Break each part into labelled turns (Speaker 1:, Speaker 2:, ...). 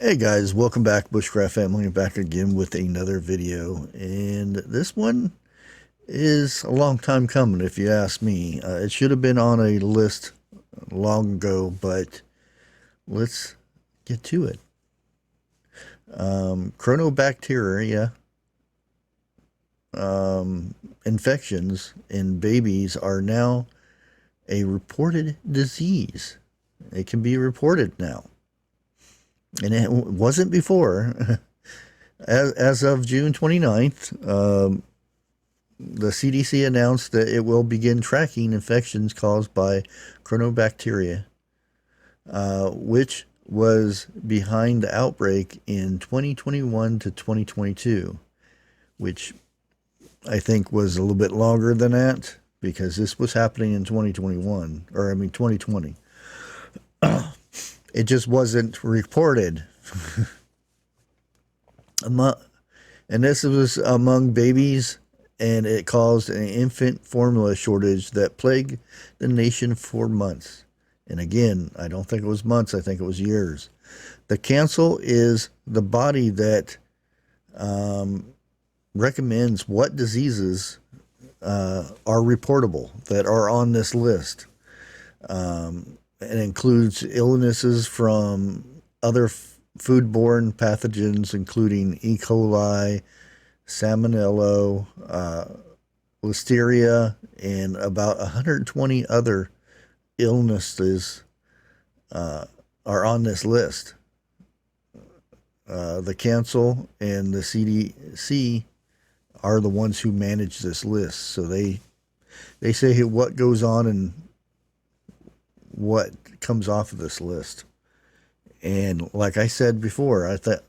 Speaker 1: Hey guys, welcome back, Bushcraft family. Back again with another video, and this one is a long time coming, if you ask me. It should have been on a list long ago, but let's get to it. Cronobacteria infections in babies are now a reported disease. It can be reported now, and it wasn't before. As of June 29th, the CDC announced that it will begin tracking infections caused by Cronobacteria, which was behind the outbreak in 2021 to 2022, which I think was a little bit longer than that because this was happening in 2021, or I mean 2020. It just wasn't reported. And this was among babies, and it caused an infant formula shortage that plagued the nation for months. And again, I don't think it was months, I think it was years. The council is the body that recommends what diseases are reportable, that are on this list. It includes illnesses from other foodborne pathogens, including E. coli, Salmonella, Listeria, and about 120 other illnesses are on this list. The council and the CDC are the ones who manage this list, so they say what goes on and what comes off of this list. And like I said before, I thought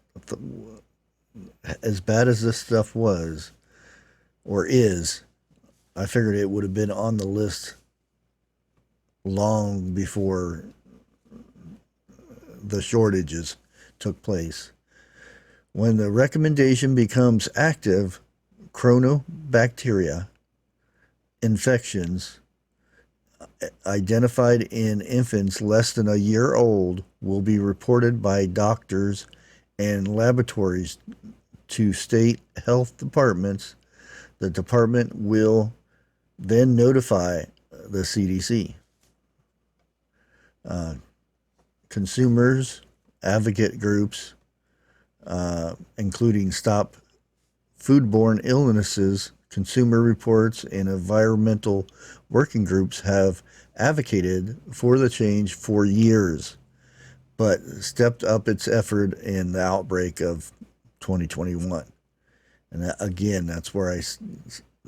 Speaker 1: as bad as this stuff was or is, I figured it would have been on the list long before the shortages took place. When the recommendation becomes active, Cronobacteria infections identified in infants less than a year old will be reported by doctors and laboratories to state health departments. The department will then notify the CDC. Consumers, advocate groups, including Stop Foodborne Illnesses, Consumer Reports, and environmental working groups have advocated for the change for years, but stepped up its effort in the outbreak of 2021. And that, again, that's where I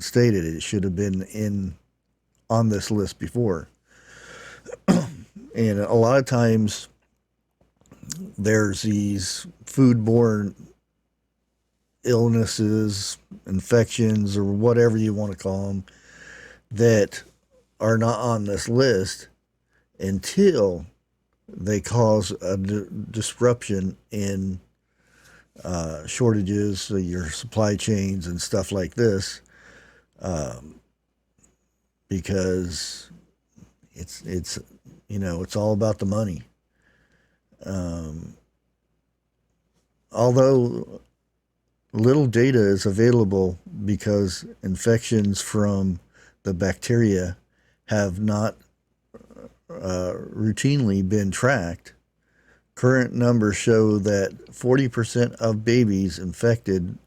Speaker 1: stated it should have been on this list before. And a lot of times there's these foodborne illnesses, infections, or whatever you want to call them, that are not on this list until they cause a disruption in shortages, your supply chains and stuff like this, because it's it's all about the money. Although little data is available because infections from the bacteria have not routinely been tracked, current numbers show that 40% of babies infected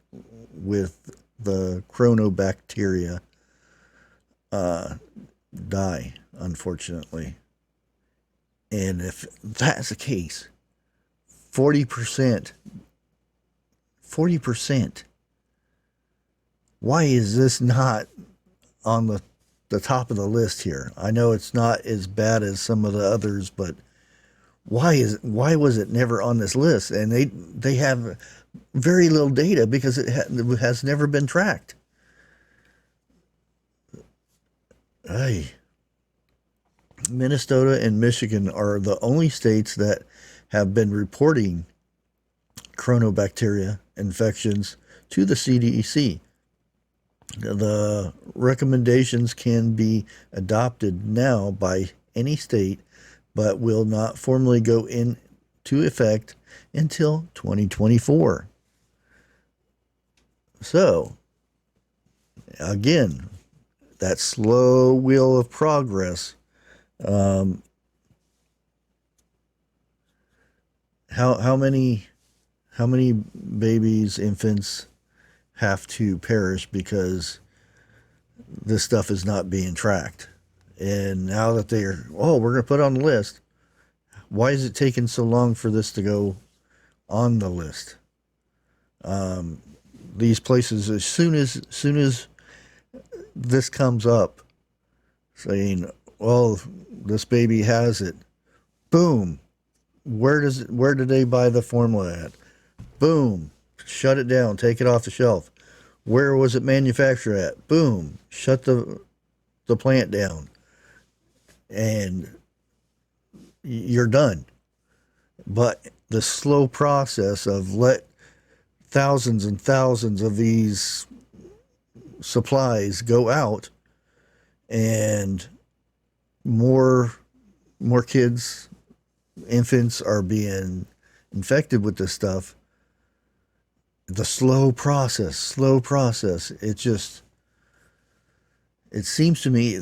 Speaker 1: with the Cronobacteria die, unfortunately. And if that's the case, 40%, why is this not on the top of the list here? I know it's not as bad as some of the others, but why was it never on this list? And they have very little data because it has never been tracked. Minnesota and Michigan are the only states that have been reporting Cronobacteria infections to the CDC. The recommendations can be adopted now by any state, but will not formally go into effect until 2024. So, again, that slow wheel of progress. How many babies, infants have to perish because this stuff is not being tracked? And now that we're going to put it on the list. Why is it taking so long for this to go on the list? These places, as soon as this comes up, saying, "Well, this baby has it," boom. Where did they buy the formula at? Boom. Shut it down. Take it off the shelf. Where was it manufactured at? Boom. Shut the plant down. And you're done. But the slow process of let thousands and thousands of these supplies go out, and more kids, infants are being infected with this stuff. The slow process. It seems to me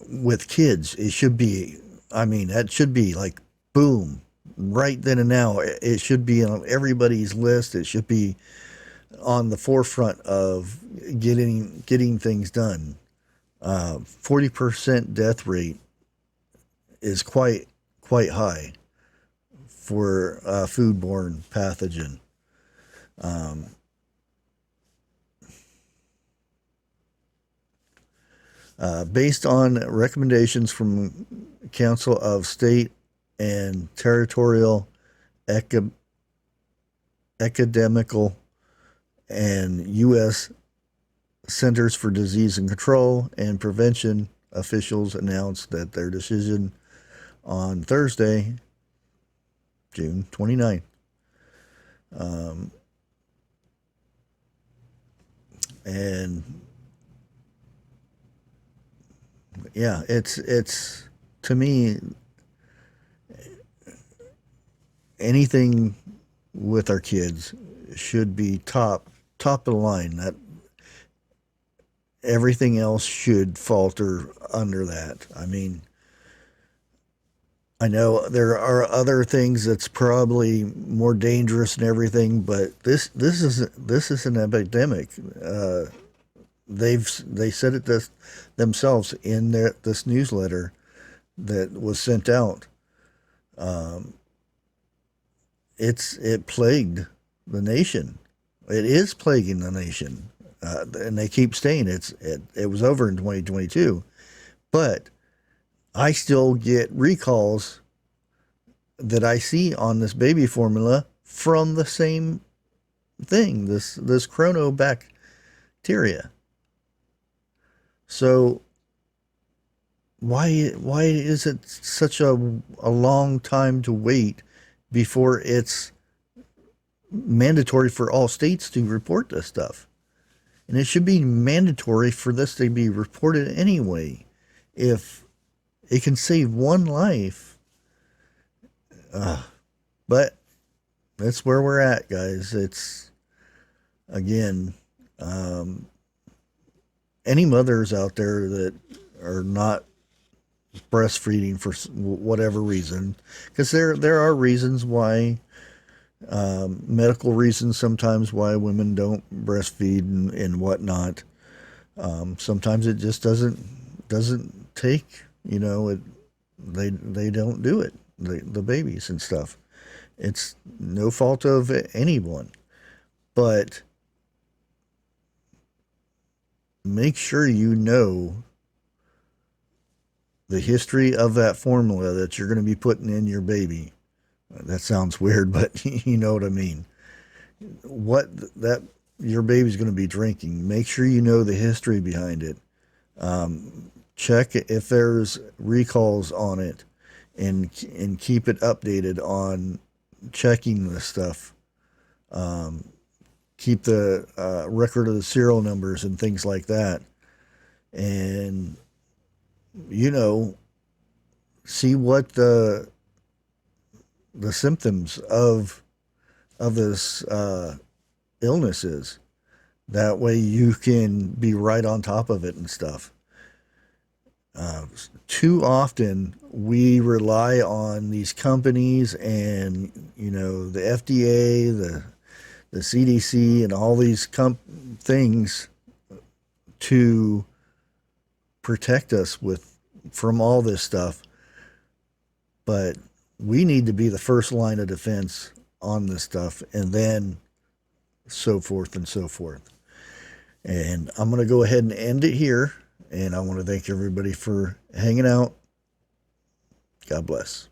Speaker 1: with kids, it should be, that should be like, boom, right then and now. It should be on everybody's list. It should be on the forefront of getting things done. 40% death rate is quite high for a foodborne pathogen. Based on recommendations from Council of State and Territorial Academical and U.S. Centers for Disease and Control and Prevention officials announced that their decision on Thursday, June 29th. And yeah, it's to me, anything with our kids should be top of the line. That everything else should falter under that. I know there are other things that's probably more dangerous and everything, but this is an epidemic. They said it themselves in this newsletter that was sent out. It plagued the nation. It is plaguing the nation, and they keep saying it was over in 2022, but I still get recalls that I see on this baby formula from the same thing, this Cronobacteria. So why is it such a long time to wait before it's mandatory for all states to report this stuff? And it should be mandatory for this to be reported anyway. If it can save one life. But that's where we're at, guys. It's, again, any mothers out there that are not breastfeeding for whatever reason, because there are reasons why, medical reasons sometimes why women don't breastfeed and whatnot. Sometimes it just doesn't take, they don't do it, the babies and stuff. It's no fault of anyone, but make sure you know the history of that formula that you're going to be putting in your baby. That sounds weird, but you know what I mean. What that your baby's going to be drinking. Make sure you know the history behind it. Check if there's recalls on it, and keep it updated on checking this stuff. Keep the record of the serial numbers and things like that, and see what the the symptoms of this illness is. That way you can be right on top of it and stuff. Too often we rely on these companies and, the FDA, the CDC, and all these things to protect us from all this stuff. But we need to be the first line of defense on this stuff, and then so forth and so forth. And I'm going to go ahead and end it here. And I want to thank everybody for hanging out. God bless.